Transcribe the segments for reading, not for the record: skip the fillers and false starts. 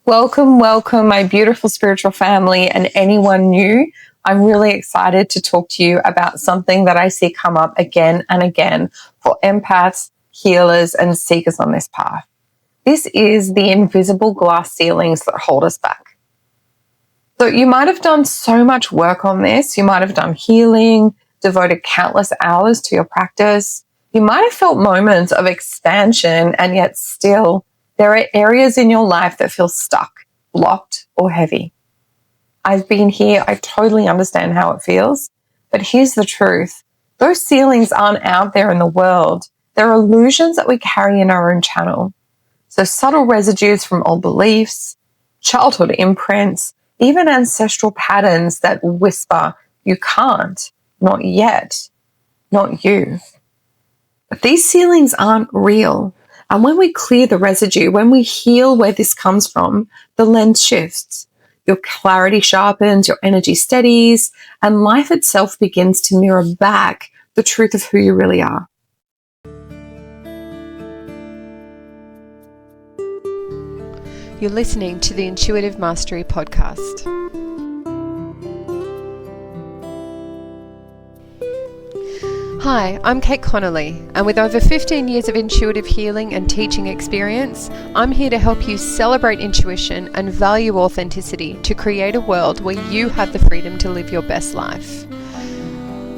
Welcome, welcome, my beautiful spiritual family and anyone new. I'm really excited to talk to you about something that I see come up again and again for empaths, healers, and seekers on this path. This is the invisible glass ceilings that hold us back. So you might have done so much work on this. You might have done healing, devoted countless hours to your practice. You might have felt moments of expansion, and yet still there are areas in your life that feel stuck, blocked, or heavy. I've been here. I totally understand how it feels. But here's the truth. Those ceilings aren't out there in the world. They're illusions that we carry in our own channel. So subtle residues from old beliefs, childhood imprints, even ancestral patterns that whisper, you can't, not yet, not you. But these ceilings aren't real. And when we clear the residue, when we heal where this comes from, the lens shifts. Your clarity sharpens, your energy steadies, and life itself begins to mirror back the truth of who you really are. You're listening to the Intuitive Mastery Podcast. Hi, I'm Kate Connolly, and with over 15 years of intuitive healing and teaching experience, I'm here to help you celebrate intuition and value authenticity to create a world where you have the freedom to live your best life.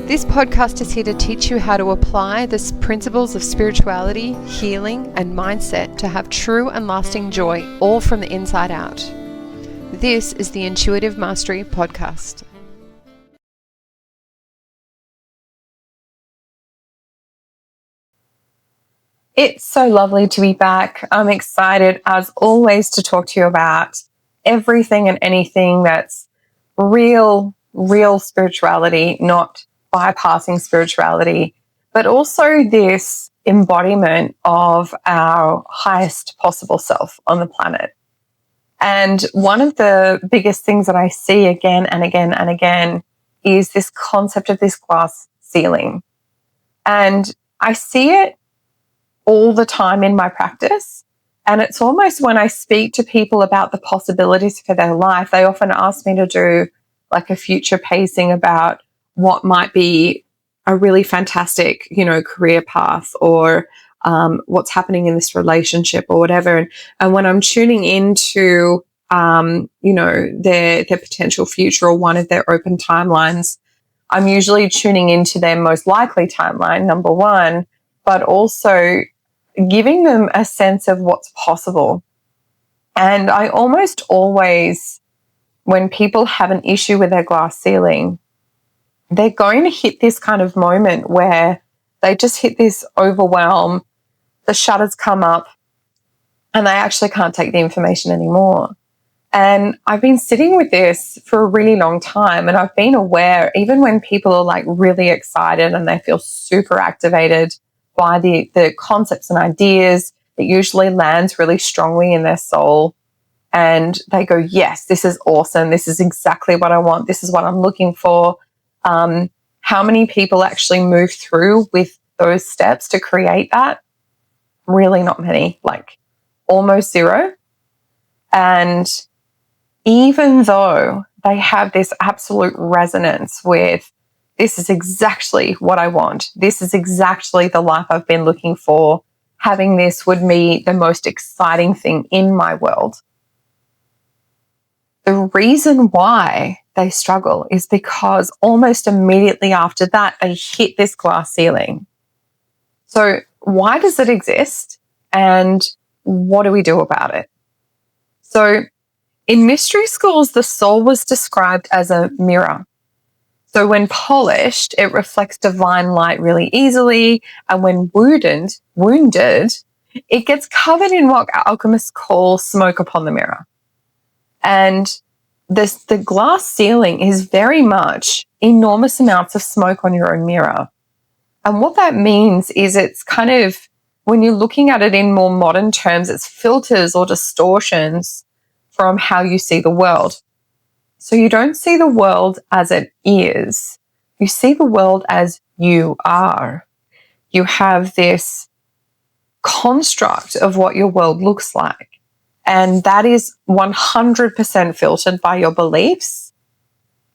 This podcast is here to teach you how to apply the principles of spirituality, healing, and mindset to have true and lasting joy, all from the inside out. This is the Intuitive Mastery Podcast. It's so lovely to be back. I'm excited, as always, to talk to you about everything and anything that's real spirituality, not bypassing spirituality, but also this embodiment of our highest possible self on the planet. And one of the biggest things that I see again and again and again is this concept of this glass ceiling. And I see it all the time in my practice. And it's almost when I speak to people about the possibilities for their life, they often ask me to do like a future pacing about what might be a really fantastic, career path, or what's happening in this relationship or whatever. And when I'm tuning into, their potential future or one of their open timelines, I'm usually tuning into their most likely timeline, number one, but also giving them a sense of what's possible. And I almost always, when people have an issue with their glass ceiling, they're going to hit this kind of moment where they just hit this overwhelm, the shutters come up, and they actually can't take the information anymore. And I've been sitting with this for a really long time, and I've been aware, even when people are like really excited and they feel super activated by the concepts and ideas, it usually lands really strongly in their soul. And they go, yes, this is awesome. This is exactly what I want. This is what I'm looking for. How many people actually move through with those steps to create that? Really not many, like almost zero. And even though they have this absolute resonance with, this is exactly what I want, this is exactly the life I've been looking for, having this would be the most exciting thing in my world. The reason why they struggle is because almost immediately after that, they hit this glass ceiling. So why does it exist? And what do we do about it? So in mystery schools, the soul was described as a mirror. So when polished, it reflects divine light really easily. And when wounded, it gets covered in what alchemists call smoke upon the mirror. And the glass ceiling is very much enormous amounts of smoke on your own mirror. And what that means is it's kind of, when you're looking at it in more modern terms, it's filters or distortions from how you see the world. So you don't see the world as it is. You see the world as you are. You have this construct of what your world looks like. And that is 100% filtered by your beliefs,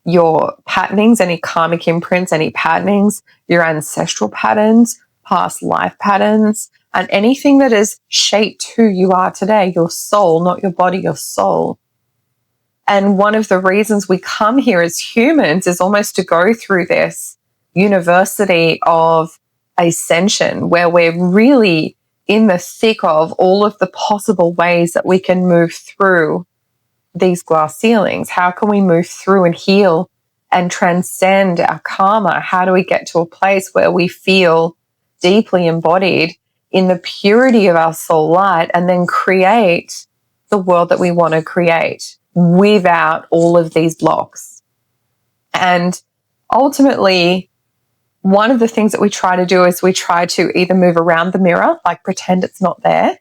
your patternings, any karmic imprints, any patternings, your ancestral patterns, past life patterns, and anything that has shaped who you are today, your soul, not your body, your soul. And one of the reasons we come here as humans is almost to go through this university of ascension, where we're really in the thick of all of the possible ways that we can move through these glass ceilings. How can we move through and heal and transcend our karma? How do we get to a place where we feel deeply embodied in the purity of our soul light and then create the world that we want to create without all of these blocks? And ultimately, one of the things that we try to do is we try to either move around the mirror, like pretend it's not there.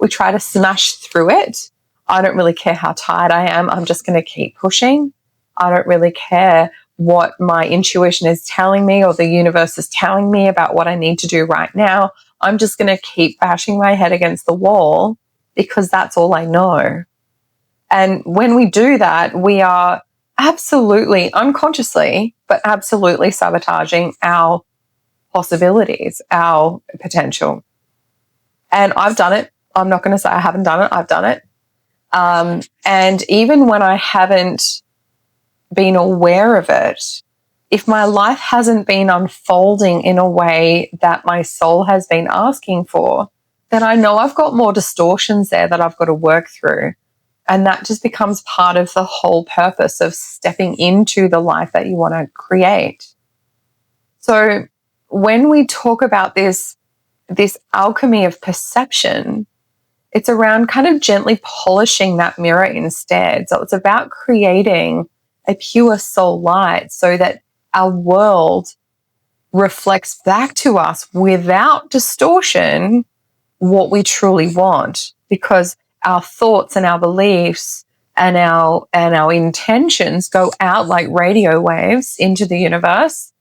We try to smash through it. I don't really care how tired I am. I'm just going to keep pushing. I don't really care what my intuition is telling me or the universe is telling me about what I need to do right now. I'm just going to keep bashing my head against the wall because that's all I know. And when we do that, we are absolutely, unconsciously, but absolutely sabotaging our possibilities, our potential. And I've done it. I'm not going to say I haven't done it. I've done it. And even when I haven't been aware of it, if my life hasn't been unfolding in a way that my soul has been asking for, then I know I've got more distortions there that I've got to work through. And that just becomes part of the whole purpose of stepping into the life that you want to create. So when we talk about this alchemy of perception, it's around kind of gently polishing that mirror instead. So it's about creating a pure soul light so that our world reflects back to us without distortion what we truly want, because our thoughts and our beliefs and our intentions go out like radio waves into the universe.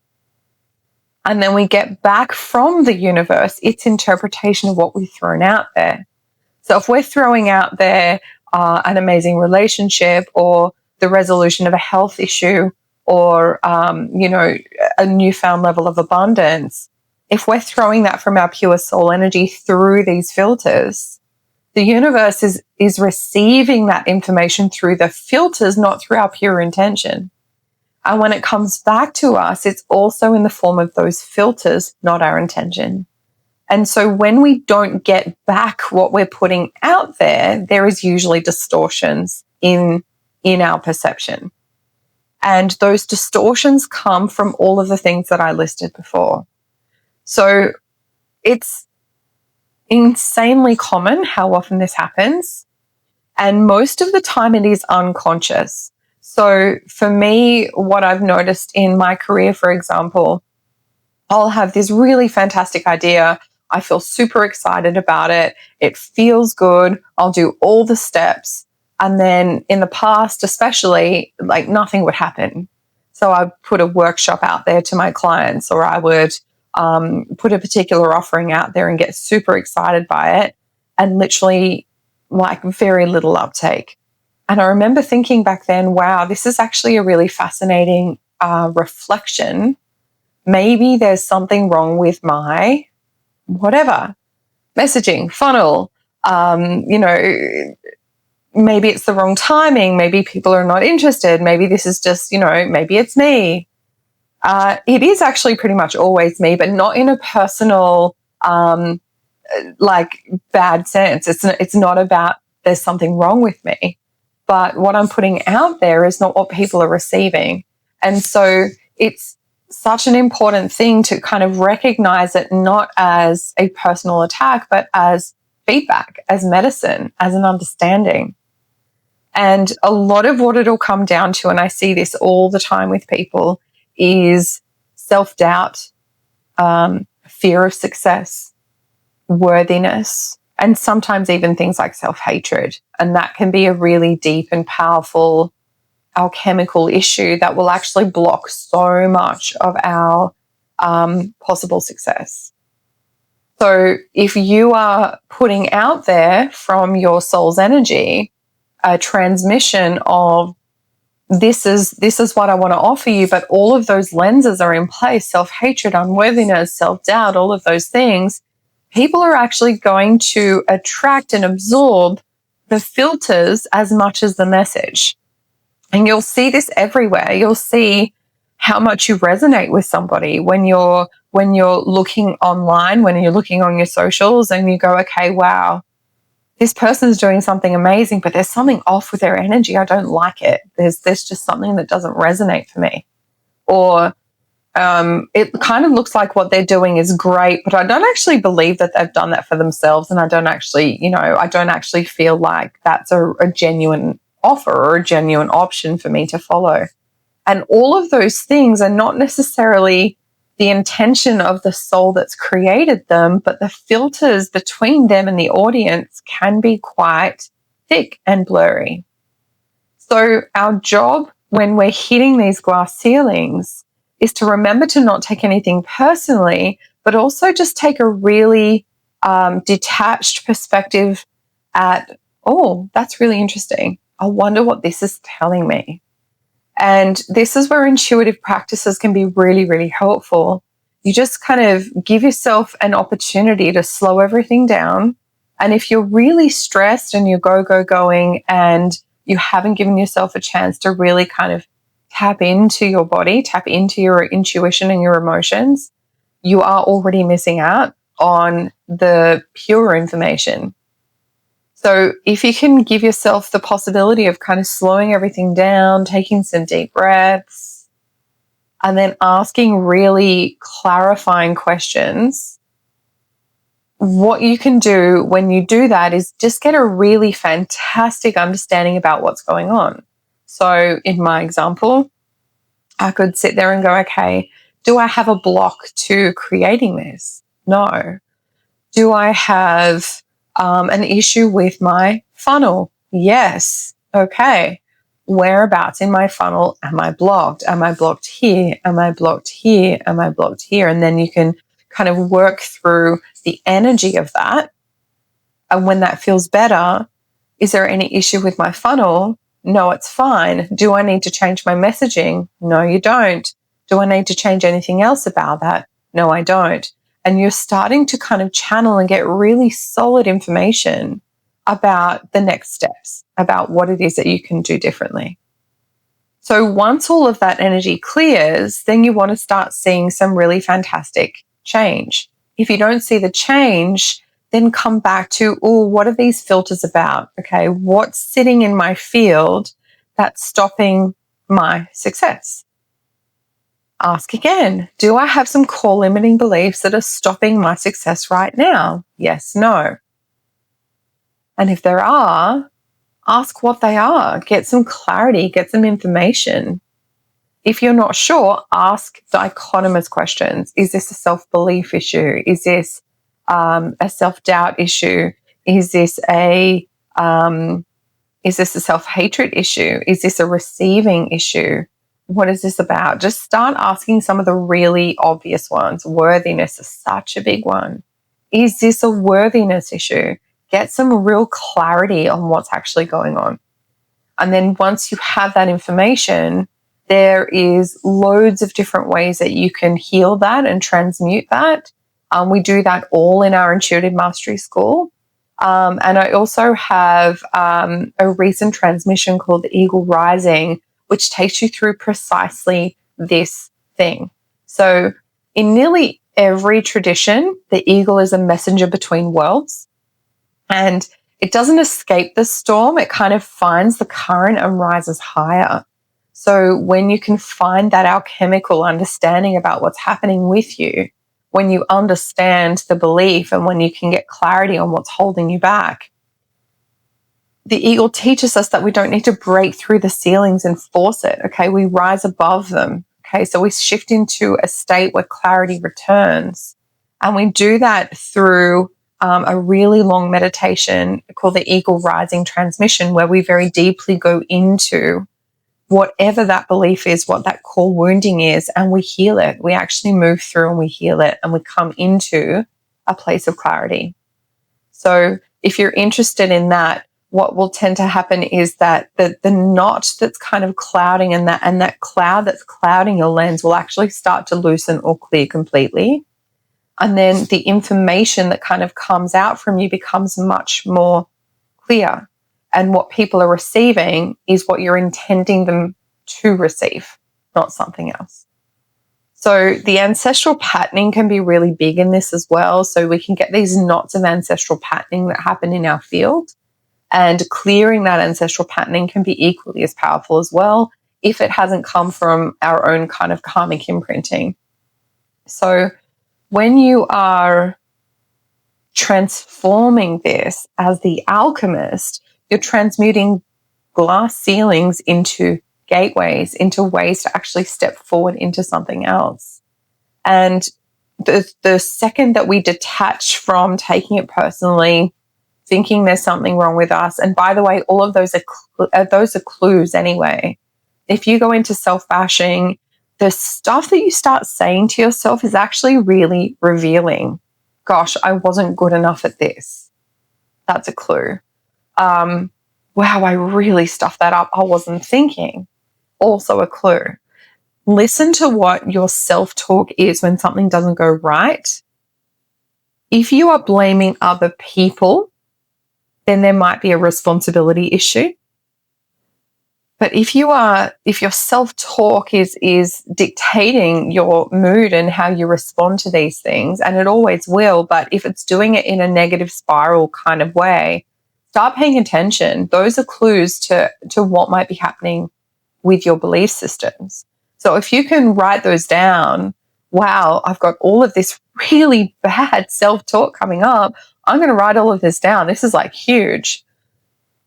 And then we get back from the universe its interpretation of what we've thrown out there. So if we're throwing out there an amazing relationship or the resolution of a health issue or, a newfound level of abundance, if we're throwing that from our pure soul energy through these filters, the universe is receiving that information through the filters, not through our pure intention. And when it comes back to us, it's also in the form of those filters, not our intention. And so when we don't get back what we're putting out there, there is usually distortions in our perception. And those distortions come from all of the things that I listed before. So it's insanely common how often this happens. And most of the time it is unconscious. So for me, what I've noticed in my career, for example, I'll have this really fantastic idea. I feel super excited about it. It feels good. I'll do all the steps. And then in the past, especially, like nothing would happen. So I put a workshop out there to my clients, or I would put a particular offering out there and get super excited by it, and literally like very little uptake. And I remember thinking back then, wow, this is actually a really fascinating reflection. Maybe there's something wrong with my whatever messaging funnel. Maybe it's the wrong timing. Maybe people are not interested. Maybe this is just, maybe it's me. It is actually pretty much always me, but not in a personal, bad sense. It's not about there's something wrong with me, but what I'm putting out there is not what people are receiving. And so it's such an important thing to kind of recognize it not as a personal attack, but as feedback, as medicine, as an understanding. And a lot of what it'll come down to, and I see this all the time with people, is self-doubt, fear of success, worthiness, and sometimes even things like self-hatred. And that can be a really deep and powerful alchemical issue that will actually block so much of our possible success. So if you are putting out there from your soul's energy a transmission of this is what I want to offer you, but all of those lenses are in place, self-hatred, unworthiness, self-doubt, all of those things, people are actually going to attract and absorb the filters as much as the message. And you'll see this everywhere. You'll see how much you resonate with somebody when you're looking online, when you're looking on your socials and you go, okay, wow, this person's doing something amazing, but there's something off with their energy. I don't like it. There's just something that doesn't resonate for me. Or it kind of looks like what they're doing is great, but I don't actually believe that they've done that for themselves. And I don't actually, I don't actually feel like that's a genuine offer or a genuine option for me to follow. And all of those things are not necessarily the intention of the soul that's created them, but the filters between them and the audience can be quite thick and blurry. So our job when we're hitting these glass ceilings is to remember to not take anything personally, but also just take a really detached perspective at, oh, that's really interesting. I wonder what this is telling me. And this is where intuitive practices can be really, really helpful. You just kind of give yourself an opportunity to slow everything down. And if you're really stressed and you're going and you haven't given yourself a chance to really kind of tap into your body, tap into your intuition and your emotions, you are already missing out on the pure information. So if you can give yourself the possibility of kind of slowing everything down, taking some deep breaths, and then asking really clarifying questions, what you can do when you do that is just get a really fantastic understanding about what's going on. So in my example, I could sit there and go, okay, do I have a block to creating this? No. Do I have an issue with my funnel? Yes. Okay. Whereabouts in my funnel am I blocked? Am I blocked here? Am I blocked here? Am I blocked here? And then you can kind of work through the energy of that. And when that feels better, is there any issue with my funnel? No, it's fine. Do I need to change my messaging? No, you don't. Do I need to change anything else about that? No, I don't. And you're starting to kind of channel and get really solid information about the next steps, about what it is that you can do differently. So once all of that energy clears, then you want to start seeing some really fantastic change. If you don't see the change, then come back to, oh, what are these filters about? Okay, what's sitting in my field that's stopping my success? Ask again, do I have some core limiting beliefs that are stopping my success right now? Yes, no. And if there are, ask what they are. Get some clarity, get some information. If you're not sure, ask dichotomous questions. Is this a self-belief issue? Is this a self-doubt issue? Is this a self-hatred issue? Is this a receiving issue? What is this about? Just start asking some of the really obvious ones. Worthiness is such a big one. Is this a worthiness issue? Get some real clarity on what's actually going on. And then once you have that information, there is loads of different ways that you can heal that and transmute that. We do that all in our Intuitive Mastery School. And I also have a recent transmission called the Eagle Rising, which takes you through precisely this thing. So in nearly every tradition, the eagle is a messenger between worlds, and it doesn't escape the storm. It kind of finds the current and rises higher. So when you can find that alchemical understanding about what's happening with you, when you understand the belief and when you can get clarity on what's holding you back, the eagle teaches us that we don't need to break through the ceilings and force it. Okay, we rise above them. Okay, so we shift into a state where clarity returns. And we do that through a really long meditation called the Eagle Rising Transmission, where we very deeply go into whatever that belief is, what that core wounding is, and we heal it. We actually move through and we heal it, and we come into a place of clarity. So if you're interested in that, what will tend to happen is that the knot that's kind of clouding and that cloud that's clouding your lens will actually start to loosen or clear completely. And then the information that kind of comes out from you becomes much more clear. And what people are receiving is what you're intending them to receive, not something else. So the ancestral patterning can be really big in this as well. So we can get these knots of ancestral patterning that happen in our field, and clearing that ancestral patterning can be equally as powerful as well if it hasn't come from our own kind of karmic imprinting. So when you are transforming this as the alchemist, you're transmuting glass ceilings into gateways, into ways to actually step forward into something else. And the second that we detach from taking it personally, thinking there's something wrong with us, and by the way, all of those are clues anyway. If you go into self-bashing, the stuff that you start saying to yourself is actually really revealing. Gosh, I wasn't good enough at this. That's a clue. Wow, I really stuffed that up. I wasn't thinking. Also a clue. Listen to what your self-talk is when something doesn't go right. If you are blaming other people, then there might be a responsibility issue. But if your self-talk is dictating your mood and how you respond to these things, and it always will, but if it's doing it in a negative spiral kind of way, start paying attention. Those are clues to what might be happening with your belief systems. So if you can write those down, wow, I've got all of this really bad self-talk coming up. I'm going to write all of this down. This is like huge.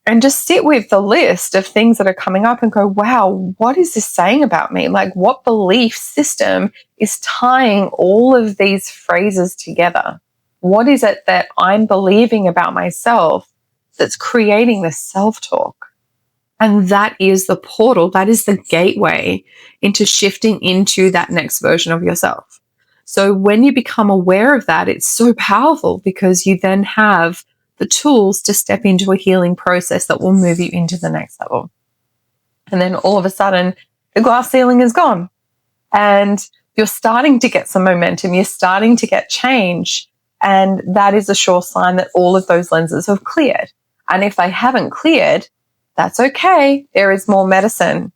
And just sit with the list of things that are coming up and go, wow, what is this saying about me? Like, what belief system is tying all of these phrases together? What is it that I'm believing about myself that's creating this self-talk? And that is the portal, that is the gateway into shifting into that next version of yourself. So when you become aware of that, it's so powerful because you then have the tools to step into a healing process that will move you into the next level. And then all of a sudden, the glass ceiling is gone and you're starting to get some momentum. You're starting to get change. And that is a sure sign that all of those lenses have cleared. And if they haven't cleared, that's okay. There is more medicine.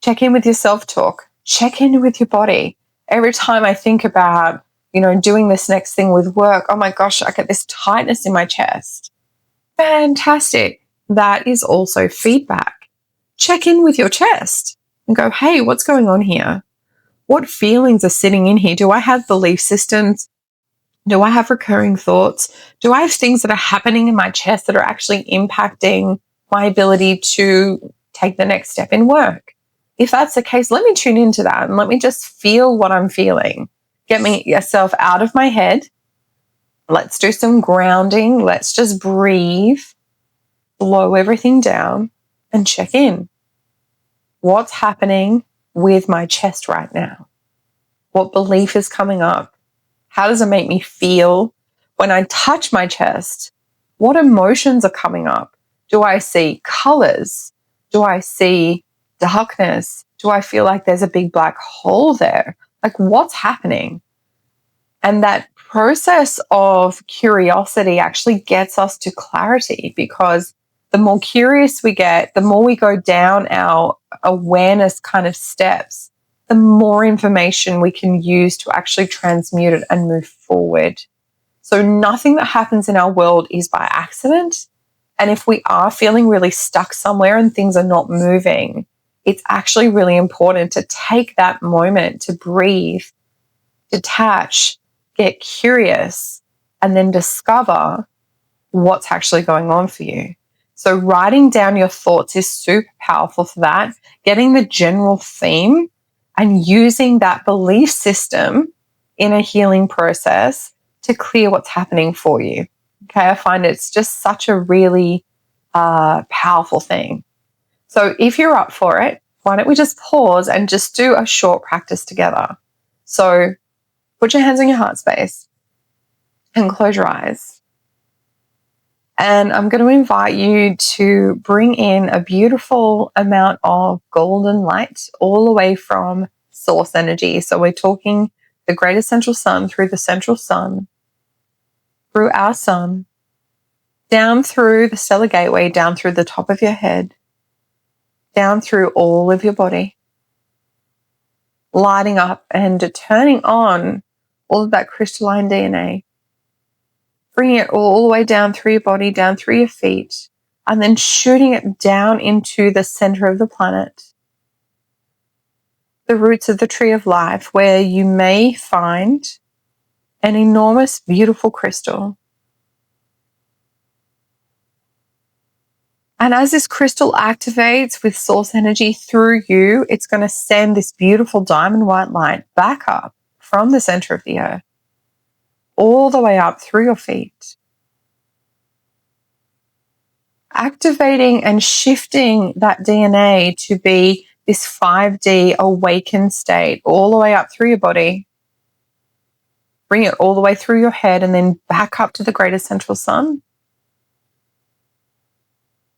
Check in with your self-talk. Check in with your body. Every time I think about, doing this next thing with work, oh my gosh, I get this tightness in my chest. Fantastic. That is also feedback. Check in with your chest and go, hey, what's going on here? What feelings are sitting in here? Do I have belief systems? Do I have recurring thoughts? Do I have things that are happening in my chest that are actually impacting my ability to take the next step in work? If that's the case, let me tune into that and let me just feel what I'm feeling. Get yourself out of my head. Let's do some grounding. Let's just breathe, slow everything down, and check in. What's happening with my chest right now? What belief is coming up? How does it make me feel when I touch my chest? What emotions are coming up? Do I see colors? Do I see darkness? Do I feel like there's a big black hole there? Like, what's happening? And that process of curiosity actually gets us to clarity, because the more curious we get, the more we go down our awareness kind of steps, the more information we can use to actually transmute it and move forward. So nothing that happens in our world is by accident. And if we are feeling really stuck somewhere and things are not moving, it's actually really important to take that moment to breathe, detach, get curious, and then discover what's actually going on for you. So writing down your thoughts is super powerful for that. Getting the general theme and using that belief system in a healing process to clear what's happening for you. Okay, I find it's just such a really powerful thing. So if you're up for it, why don't we just pause and just do a short practice together? So put your hands on your heart space. and close your eyes. And I'm going to invite you to bring in a beautiful amount of golden light all the way from source energy. So we're talking the greater central sun through the central sun, through our sun, down through the stellar gateway, down through the top of your head, down through all of your body, lighting up and turning on all of that crystalline DNA, bringing it all the way down through your body, down through your feet, and then shooting it down into the center of the planet, the roots of the tree of life, where you may find an enormous, beautiful crystal. And as this crystal activates with source energy through you, it's going to send this beautiful diamond white light back up from the center of the earth, all the way up through your feet, activating and shifting that DNA to be this 5D awakened state all the way up through your body. Bring it all the way through your head and then back up to the greater central sun.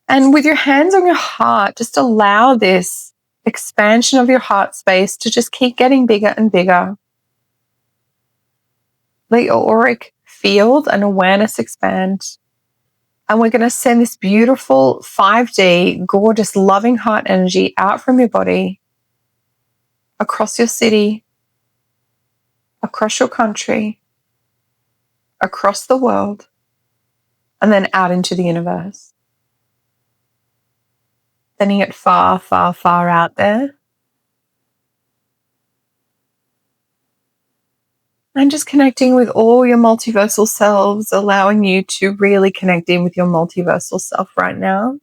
And with your hands on your heart, just allow this expansion of your heart space to just keep getting bigger and bigger. Let your auric field and awareness expand. And we're going to send this beautiful 5D, gorgeous, loving heart energy out from your body, across your city, across your country, across the world, and then out into the universe. Sending it far, far, far out there. And just connecting with all your multiversal selves, allowing you to really connect in with your multiversal self right now.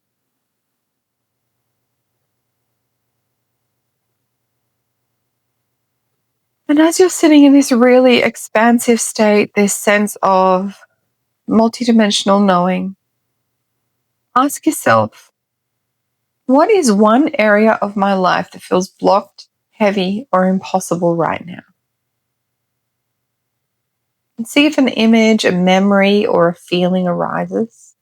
And as you're sitting in this really expansive state, this sense of multidimensional knowing, ask yourself, what is one area of my life that feels blocked, heavy, or impossible right now? And see if an image, a memory, or a feeling arises.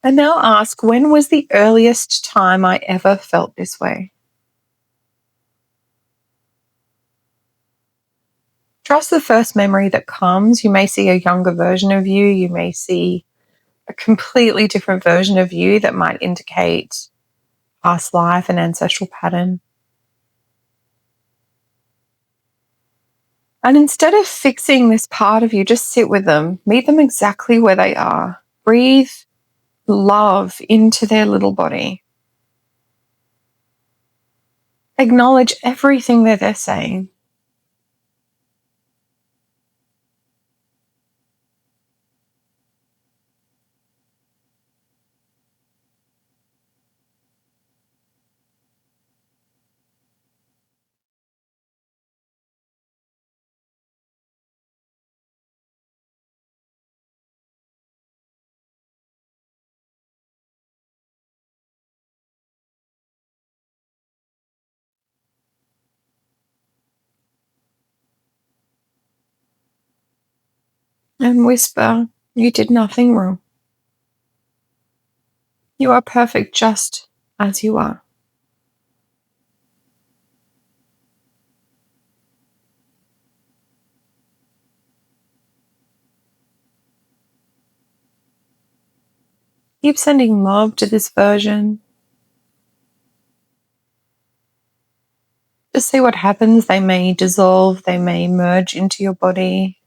And now ask, when was the earliest time I ever felt this way? Trust the first memory that comes. You may see a younger version of you. You may see a completely different version of you that might indicate past life and ancestral pattern. And instead of fixing this part of you, just sit with them. Meet them exactly where they are. Breathe love into their little body. Acknowledge everything that they're saying. And whisper, you did nothing wrong. You are perfect just as you are. Keep sending love to this version. Just see what happens. They may dissolve, they may merge into your body.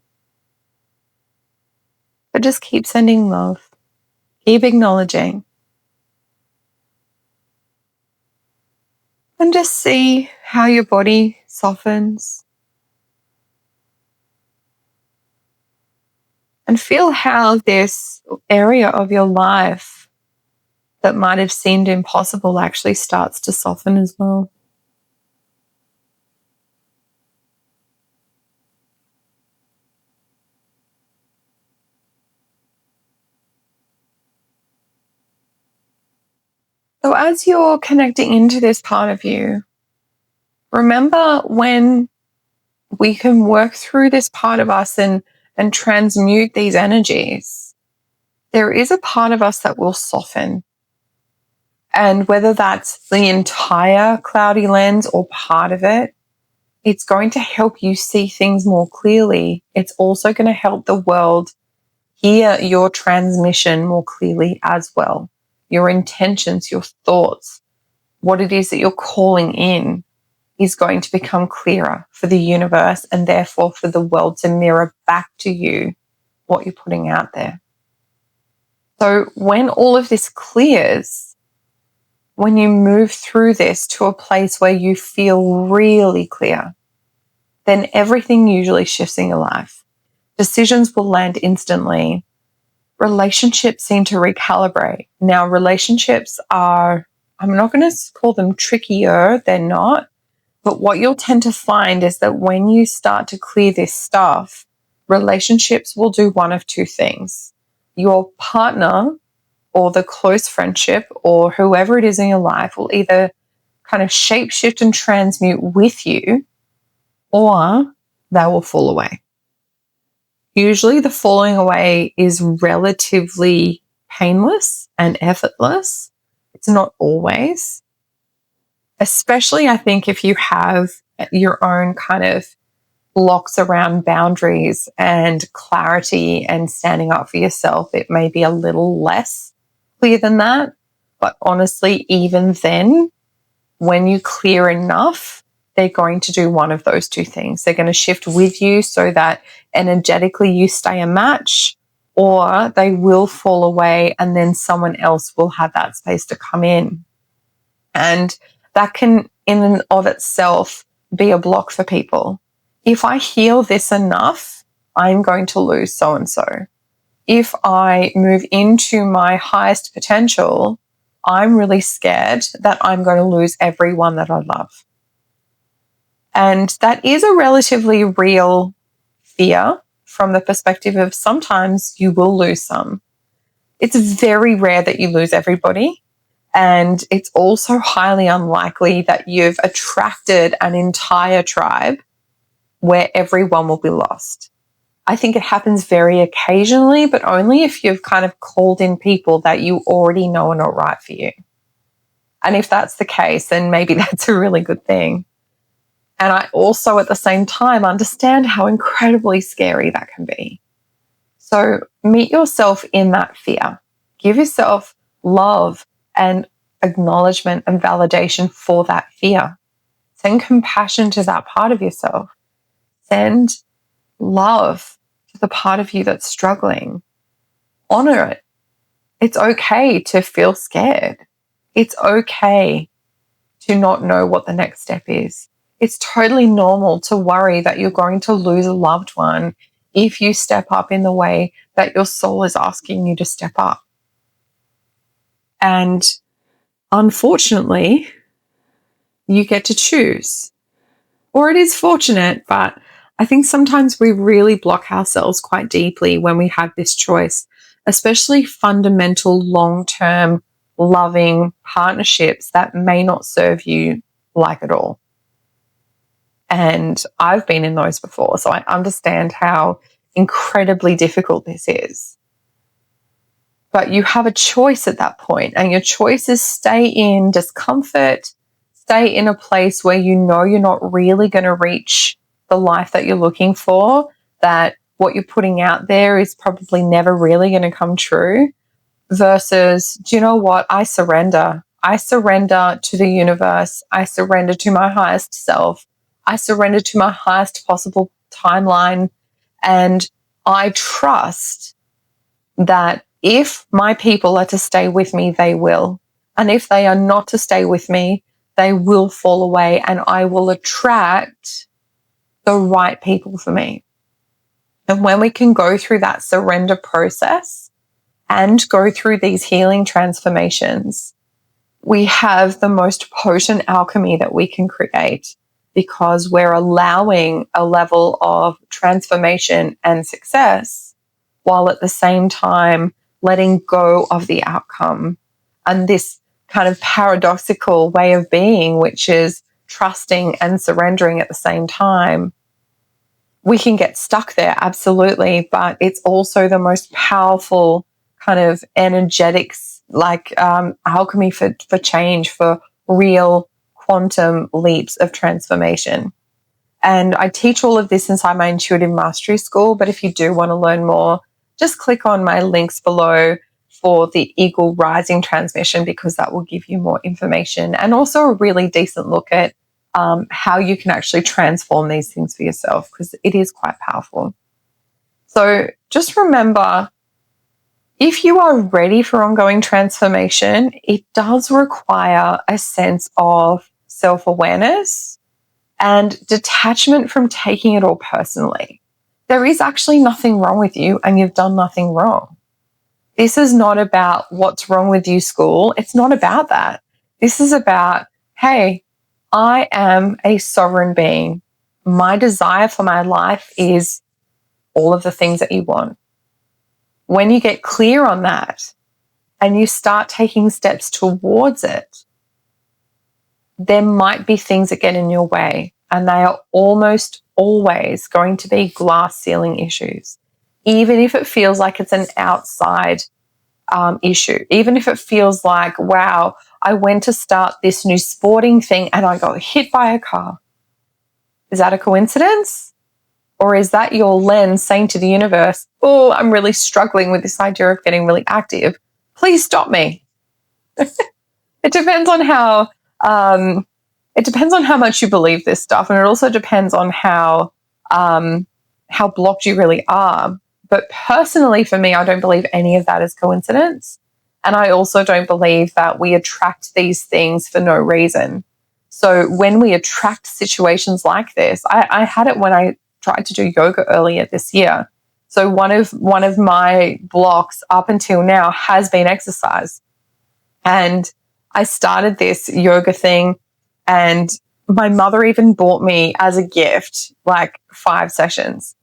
But just keep sending love. Keep acknowledging. And just see how your body softens. And feel how this area of your life that might have seemed impossible actually starts to soften as well. So as you're connecting into this part of you, remember when we can work through this part of us and transmute these energies, there is a part of us that will soften. And whether that's the entire cloudy lens or part of it, it's going to help you see things more clearly. It's also going to help the world hear your transmission more clearly as well. Your intentions, your thoughts, what it is that you're calling in is going to become clearer for the universe and therefore for the world to mirror back to you what you're putting out there. So when all of this clears, when you move through this to a place where you feel really clear, then everything usually shifts in your life. Decisions will land instantly. Relationships seem to recalibrate. Now, relationships are, I'm not going to call them trickier, they're not. But what you'll tend to find is that when you start to clear this stuff, relationships will do one of two things. Your partner or the close friendship or whoever it is in your life will either kind of shapeshift and transmute with you, or they will fall away. Usually the falling away is relatively painless and effortless. It's not always. Especially, I think, if you have your own kind of blocks around boundaries and clarity and standing up for yourself, it may be a little less clear than that. But honestly, even then, when you clear enough, they're going to do one of those two things. They're going to shift with you so that energetically you stay a match, or they will fall away and then someone else will have that space to come in. And that can, in and of itself, be a block for people. If I heal this enough, I'm going to lose so-and-so. If I move into my highest potential, I'm really scared that I'm going to lose everyone that I love. And that is a relatively real fear from the perspective of sometimes you will lose some. It's very rare that you lose everybody. And it's also highly unlikely that you've attracted an entire tribe where everyone will be lost. I think it happens very occasionally, but only if you've kind of called in people that you already know are not right for you. And if that's the case, then maybe that's a really good thing. And I also, at the same time, understand how incredibly scary that can be. So meet yourself in that fear. Give yourself love and acknowledgement and validation for that fear. Send compassion to that part of yourself. Send love to the part of you that's struggling. Honor it. It's okay to feel scared. It's okay to not know what the next step is. It's totally normal to worry that you're going to lose a loved one if you step up in the way that your soul is asking you to step up. And unfortunately, you get to choose. Or it is fortunate, but I think sometimes we really block ourselves quite deeply when we have this choice, especially fundamental, long-term, loving partnerships that may not serve you like at all. And I've been in those before, so I understand how incredibly difficult this is. But you have a choice at that point, and your choice is stay in discomfort, stay in a place where you know you're not really going to reach the life that you're looking for, that what you're putting out there is probably never really going to come true, versus, do you know what? I surrender. I surrender to the universe. I surrender to my highest self. I surrender to my highest possible timeline. And I trust that if my people are to stay with me, they will. And if they are not to stay with me, they will fall away, and I will attract the right people for me. And when we can go through that surrender process and go through these healing transformations, we have the most potent alchemy that we can create, because we're allowing a level of transformation and success while at the same time letting go of the outcome. And this kind of paradoxical way of being, which is trusting and surrendering at the same time, we can get stuck there, absolutely. But it's also the most powerful kind of energetics, like alchemy for change, for real quantum leaps of transformation. And I teach all of this inside my Intuitive Mastery School. But if you do want to learn more, just click on my links below for the Eagle Rising transmission, because that will give you more information and also a really decent look at how you can actually transform these things for yourself, because it is quite powerful. So just remember, if you are ready for ongoing transformation, it does require a sense of self-awareness and detachment from taking it all personally. There is actually nothing wrong with you, and you've done nothing wrong. This is not about what's wrong with you, school. It's not about that. This is about, hey, I am a sovereign being. My desire for my life is all of the things that you want. When you get clear on that and you start taking steps towards it, there might be things that get in your way, and they are almost always going to be glass ceiling issues, even if it feels like it's an outside issue, even if it feels like, wow, I went to start this new sporting thing and I got hit by a car. Is that a coincidence? Or is that your lens saying to the universe, oh, I'm really struggling with this idea of getting really active. Please stop me. It depends on how much you believe this stuff, and it also depends on how blocked you really are. But personally, for me, I don't believe any of that is coincidence. And I also don't believe that we attract these things for no reason. So when we attract situations like this, I had it when I tried to do yoga earlier this year. So one of my blocks up until now has been exercise. And I started this yoga thing, and my mother even bought me as a gift like 5 sessions.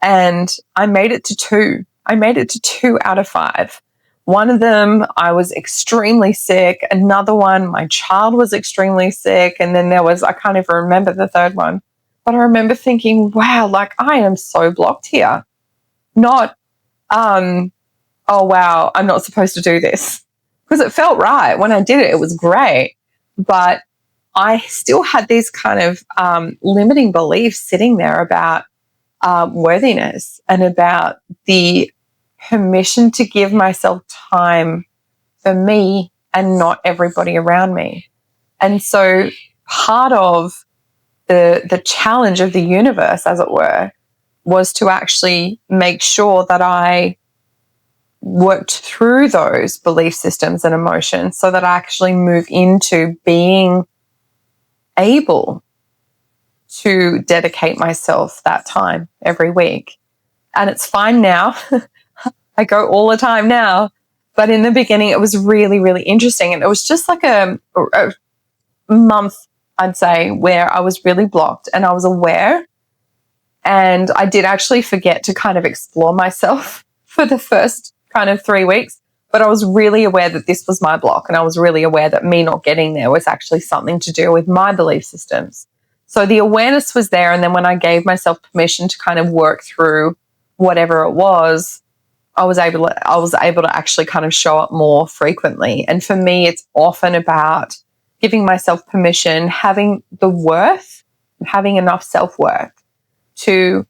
And I made it to 2. I made it to 2 out of 5. One of them, I was extremely sick. Another one, my child was extremely sick. And then there was, I can't even remember the third one. But I remember thinking, wow, like I am so blocked here. Not, oh, wow, I'm not supposed to do this. Because it felt right. When I did it, it was great. But I still had these kind of limiting beliefs sitting there about worthiness and about the permission to give myself time for me and not everybody around me. And so part of the challenge of the universe, as it were, was to actually make sure that I worked through those belief systems and emotions so that I actually move into being able to dedicate myself that time every week. And it's fine now. I go all the time now. But in the beginning, it was really, really interesting. And it was just like a month, I'd say, where I was really blocked and I was aware. And I did actually forget to kind of explore myself for the first kind of 3 weeks. But I was really aware that this was my block. And I was really aware that me not getting there was actually something to do with my belief systems. So the awareness was there. And then when I gave myself permission to kind of work through whatever it was, I was able to actually kind of show up more frequently. And for me, it's often about giving myself permission, having the worth, having enough self-worth to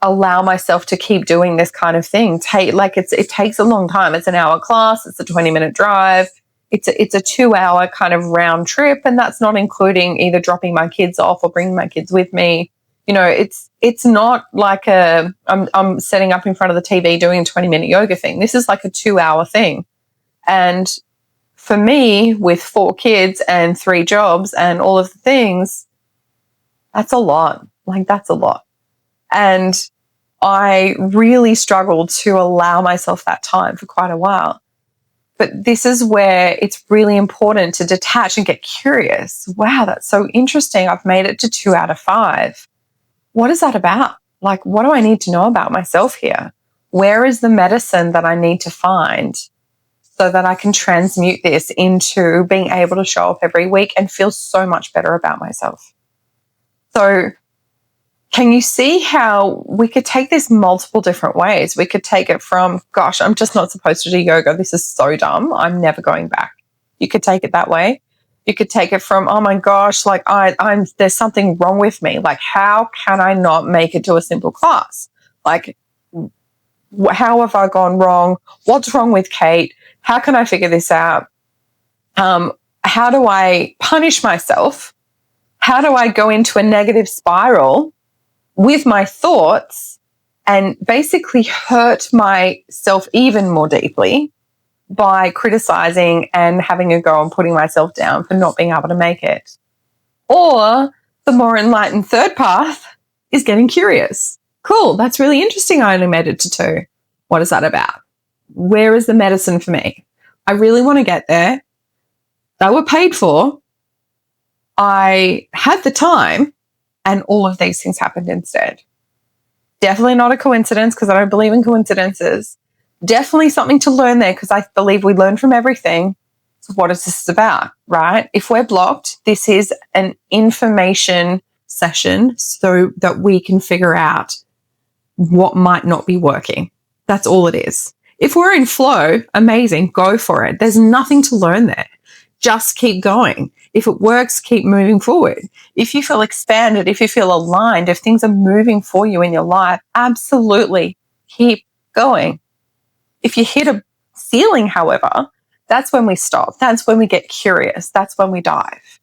allow myself to keep doing this kind of thing. It takes a long time. It's an hour class. It's a 20-minute drive. It's a 2-hour kind of round trip. And that's not including either dropping my kids off or bringing my kids with me. You know, it's not like I'm setting up in front of the TV doing a 20-minute yoga thing. This is like a 2-hour thing. And for me, with 4 kids and 3 jobs and all of the things, that's a lot. Like, that's a lot. And I really struggled to allow myself that time for quite a while. But this is where it's really important to detach and get curious. Wow, that's so interesting. I've made it to 2 out of 5. What is that about? Like, what do I need to know about myself here? Where is the medicine that I need to find so that I can transmute this into being able to show up every week and feel so much better about myself. So can you see how we could take this multiple different ways? We could take it from, gosh, I'm just not supposed to do yoga. This is so dumb. I'm never going back. You could take it that way. You could take it from, oh my gosh, like I'm there's something wrong with me. Like, how can I not make it to a simple class? Like, how have I gone wrong? What's wrong with Kate? How can I figure this out? How do I punish myself? How do I go into a negative spiral with my thoughts and basically hurt myself even more deeply by criticizing and having a go and putting myself down for not being able to make it? Or the more enlightened third path is getting curious. Cool, that's really interesting. I only made it to 2. What is that about? Where is the medicine for me? I really want to get there. They were paid for. I had the time, and all of these things happened instead. Definitely not a coincidence, because I don't believe in coincidences. Definitely something to learn there, because I believe we learn from everything. So what is this about, right? If we're blocked, this is an information session so that we can figure out what might not be working. That's all it is. If we're in flow, amazing, go for it. There's nothing to learn there. Just keep going. If it works, keep moving forward. If you feel expanded, if you feel aligned, if things are moving for you in your life, absolutely keep going. If you hit a ceiling, however, that's when we stop. That's when we get curious. That's when we dive.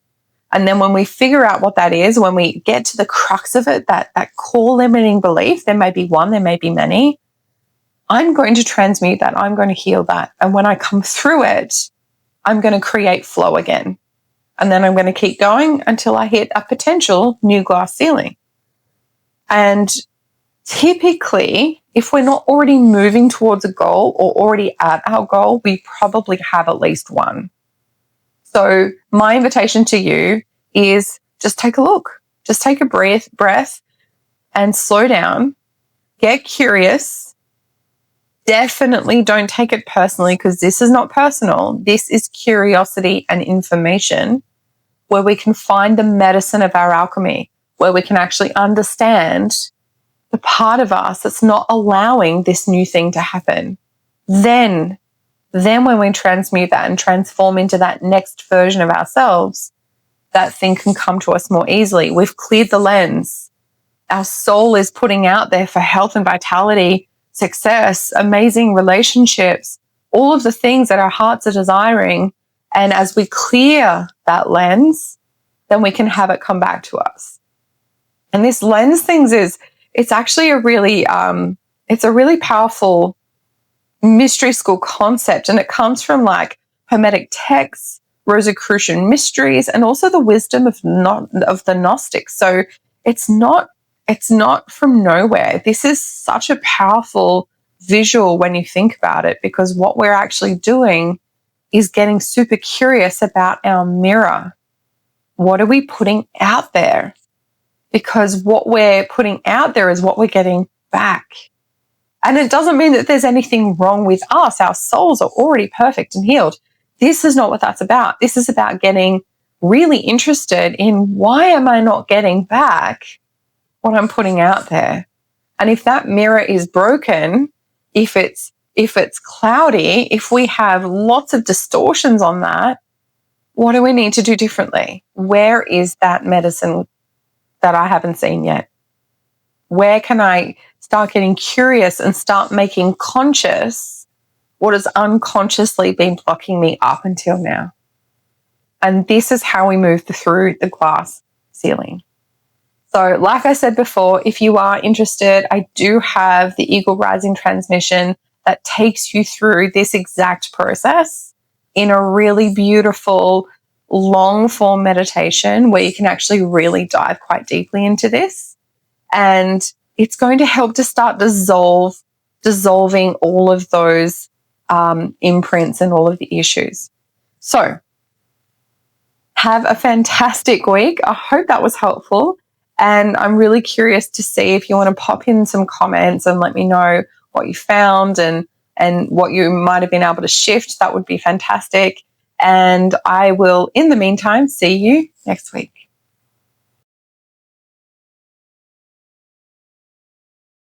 And then when we figure out what that is, when we get to the crux of it, that core limiting belief, there may be one, there may be many, I'm going to transmute that. I'm going to heal that. And when I come through it, I'm going to create flow again. And then I'm going to keep going until I hit a potential new glass ceiling. And typically, if we're not already moving towards a goal or already at our goal, we probably have at least one. So my invitation to you is just take a look. Just take a breath and slow down. Get curious. Definitely don't take it personally, because this is not personal. This is curiosity and information where we can find the medicine of our alchemy, where we can actually understand the part of us that's not allowing this new thing to happen. Then when we transmute that and transform into that next version of ourselves, that thing can come to us more easily. We've cleared the lens. Our soul is putting out there for health and vitality, success, amazing relationships, all of the things that our hearts are desiring. And as we clear that lens, then we can have it come back to us. And this lens things it's actually a really powerful mystery school concept. And it comes from like Hermetic texts, Rosicrucian mysteries, and also the wisdom of the Gnostics. So it's not from nowhere. This is such a powerful visual when you think about it, because what we're actually doing is getting super curious about our mirror. What are we putting out there? Because what we're putting out there is what we're getting back. And it doesn't mean that there's anything wrong with us. Our souls are already perfect and healed. This is not what that's about. This is about getting really interested in, why am I not getting back what I'm putting out there? And if that mirror is broken, if it's cloudy, if we have lots of distortions on that, what do we need to do differently? Where is that medicine that I haven't seen yet? Where can I start getting curious and start making conscious what has unconsciously been blocking me up until now? And this is how we move through the glass ceiling. So like I said before, if you are interested, I do have the Eagle Rising transmission that takes you through this exact process in a really beautiful long form meditation where you can actually really dive quite deeply into this. And it's going to help to start dissolving all of those imprints and all of the issues. So have a fantastic week. I hope that was helpful. And I'm really curious to see if you want to pop in some comments and let me know what you found and and what you might have been able to shift, that would be fantastic. And I will, in the meantime, see you next week.